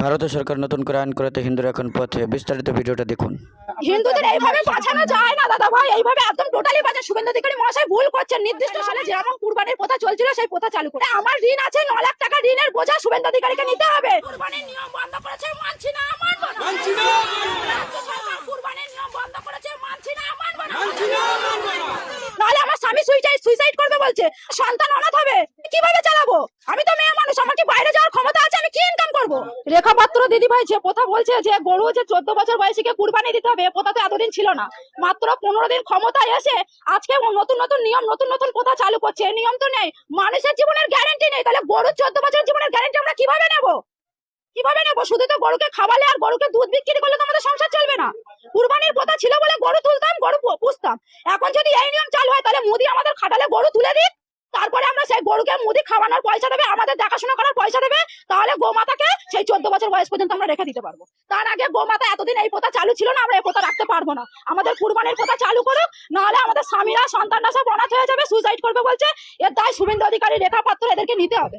ভারত সরকার নতুন করে আইন করাতে হিন্দুরা এখন পথে, বিস্তারিত ভিডিওটা দেখুন। হিন্দুদের এইভাবে বাঁচানো যায় না দাদা ভাই, এইভাবে একদম টোটালি বাঁচা। শুভেন্দু অধিকারী মহাশয় ভুল করছেন। নির্দিষ্ট সালে যেমন কুরবানির প্রথা চলছিল সেই প্রথা চালু করে আমার ঋণ আছে 9 লাখ টাকা, ঋণের বোঝা শুভেন্দু অধিকারীকে নিতে হবে। কুরবানির নিয়ম বন্ধ করেছে, মানছি না, মানবো না। রাজ্য সরকার কুরবানির নিয়ম বন্ধ করেছে, মানছি না, মানবো না। নাহলে আমার স্বামী সুইসাইড করবে বলছে, সন্তান অনাথ হবে, কিভাবে চালাবো? আমি তো মেয়ে মানুষ, আমার কি বাইরে যাওয়ার ক্ষমতা আছে? আমি কি ইনকাম করবো? রেখা পাত্র দিদি ভাই যে কথা বলছে যে গরু যে 14 বছর বয়সীকে কুরবানি দিতে হবে, প্রথা তো এতদিন ছিল না। মাত্র 15 দিন ক্ষমতায় এসে আজকে নতুন নতুন নিয়ম, নতুন নতুন প্রথা চালু করছে। এই নিয়ম তো নেই, মানুষের জীবনের গ্যারান্টি নেই। তাহলে গরুর 14 বছরের জীবনের গ্যারান্টি আমরা কিভাবে নেবো? কিভাবে নেবো? শুধু তো গরুকে খাওয়ালে আর গরুকে দুধ বিক্রি করলে তো আমাদের সংসার চলবে না। কুরবানির প্রথা ছিল বলে গরু তুলতাম, গরু পুষতাম। এখন যদি এই নিয়ম চালু হয় তাহলে মুদি আমাদের খাটালে গরু তুলে দিক, তারপরে আমরা সেই গরুকে মুদি খাওয়ানোর পয়সা দেবে, আমাদের দেখাশোনা করার পয়সা দেবে, তাহলে গোমাতাকে সেই 14 বছর বয়স পর্যন্ত আমরা রেখে দিতে পারবো। তার আগে গোমাতা এতদিন এই প্রথা চালু ছিল না, আমরা এই প্রথা রাখতে পারবো না। আমাদের কুরবানির প্রথা চালু করুক, নাহলে আমাদের স্বামীরা সন্তানরা সব অনাথ হয়ে যাবে, সুইসাইড করবে বলছে। এর দায় শুভেন্দু অধিকারী, রেখা পাত্র এদেরকে নিতে হবে,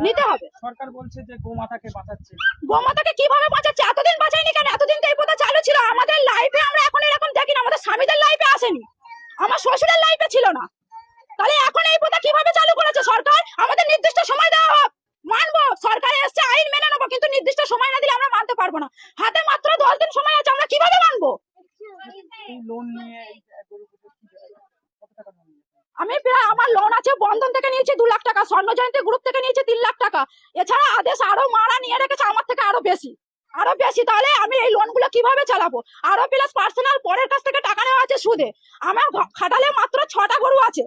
নিতে হবে। সরকার বলছে যে গোমাতাকে বাঁচাচ্ছে। গোমাতাকে কিভাবে বাঁচাচ্ছে? এতদিন বাঁচায়নি কেন? এতদিন তো এই প্রথা চালু ছিল। আমাদের লাইফে আমরা এখন এরকম দেখি না, আমাদের স্বামীদের লাইফে আসেনি, আমার শ্বশুরের লাইফে ছিল না। তাহলে এখন এই প্রথা কিভাবে চালু করেছে সরকার? আমাদের নির্দিষ্ট সময় দেওয়া হোক, মানবো। সরকার এসছে, আইন মেনে নেবো, কিন্তু নির্দিষ্ট সময় না দিলে আমরা মানতে পারবো না। হাতে মাত্র 10 দিন সময় আছে, আমরা কিভাবে মানবো? এই লোন নিয়ে এই গরুগুলো কত টাকা লোন নিয়েছে? আমি প্রায়, আমার লোন আছে, বন্ধন থেকে নিয়েছি 2 লাখ টাকা, স্বর্ণ জয়ন্তী গ্রুপ থেকে নিয়েছি 3 লাখ টাকা। এছাড়া আদেশ আরো মারা নিয়ে রেখেছে আমার থেকে আরো বেশি, আরো বেশি। তাহলে আমি এই লোন গুলো কিভাবে চালাবো? আরো প্লাস পার্সোনাল পরের কাছ থেকে টাকা নেওয়া আছে সুদে। আমার খাটালে মাত্র 6টা গরু আছে,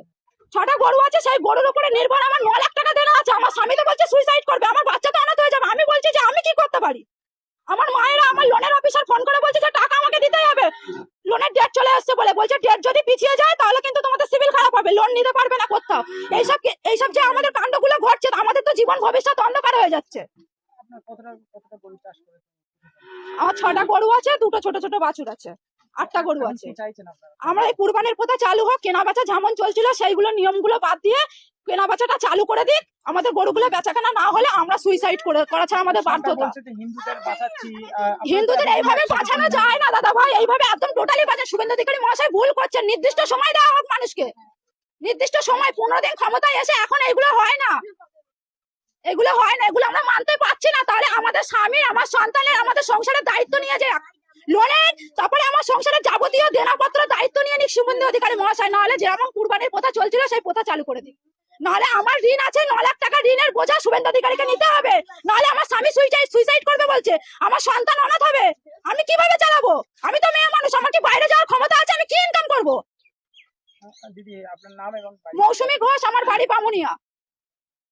6টা গরু আছে, সেই গরুর উপরে নির্ভর আমার 9 লাখ টাকা দেনা আছে। আমার স্বামী তো বলছে সুইসাইড করবে, আমার বাচ্চা তো অনাথ হয়ে যাবে। আমি বলছি যে আমি কি করতে পারি? আমার মায়েরা, আমার লোনের অফিসার ফোন করে বলছে যে টাকা আমাকে দিতেই হবে, লোনের ডেট চলে আসছে বলে। বলছে ডেট যদি পিছিয়ে যায় তাহলে কিন্তু তোমাদের সিভিল খারাপ হবে, লোন নিতে পারবে না কোথাও। এইসব যে আমাদের কাণ্ডগুলো ঘটছে, আমাদের তো জীবন ভবিষ্যৎ অন্ধকার হয়ে যাচ্ছে। আপনার কতটা গরু চাষ করেছেন? আমার 6টা গরু আছে, 2টো ছোট ছোট বাছুর আছে, 8টা গরু এখন আছে। কি চাইছেন আপনারা? আমরা এই কুরবানির প্রথা চালু হোক, কেনা বেচা যেমন চলছিল সেইগুলো নিয়মগুলো বাদ দিয়ে কেনা বেচাটা চালু করে দিক। আমাদের গরুগুলো বেচাকেনা না হলে আমরা সুইসাইড করা ছাড়া আমাদের সরকার বাধ্যতা। বলছে যে হিন্দুদের বাঁচাচ্ছি। হিন্দুদের এইভাবে বাঁচানো যায় না দাদা ভাই, এইভাবে একদম টোটালি বাঁচা। শুভেন্দু অধিকারী মহাশয় ভুল করছেন। নির্দিষ্ট সময় দেওয়া হোক মানুষকে, নির্দিষ্ট সময়। 15 দিন ক্ষমতায় এসে এখন এগুলো হয় না, এগুলো হয় না, এগুলো আমরা মানতে পারছি না। তাহলে আমাদের স্বামী, আমার সন্তানের, আমাদের সংসারের দায়িত্ব নিয়ে যায় লোনের, তারপরে আমার সংসারের যাবতীয় দেনাপত্র দায়িত্ব নিয়ে নিক শুভেন্দু অধিকারী মহাশয়। নাহলে যেমন কুরবানির প্রথা চলছিল সেই প্রথা চালু করে দিক। নাহলে আমার ঋণ আছে 9 লাখ টাকা, ঋণের বোঝা শুভেন্দু অধিকারীকে নিতে হবে। নাহলে আমার স্বামী সুইসাইড করবে বলছে, আমার সন্তান অনাথ হবে, আমি কিভাবে চালাবো? আমি তো মেয়ে মানুষ, আমার কি বাইরে যাওয়ার ক্ষমতা আছে? আমি কি ইনকাম করবো? দিদি আপনার নাম এবং বাড়ি? মৌসুমী ঘোষ, আমার বাড়ি বামুনিয়া।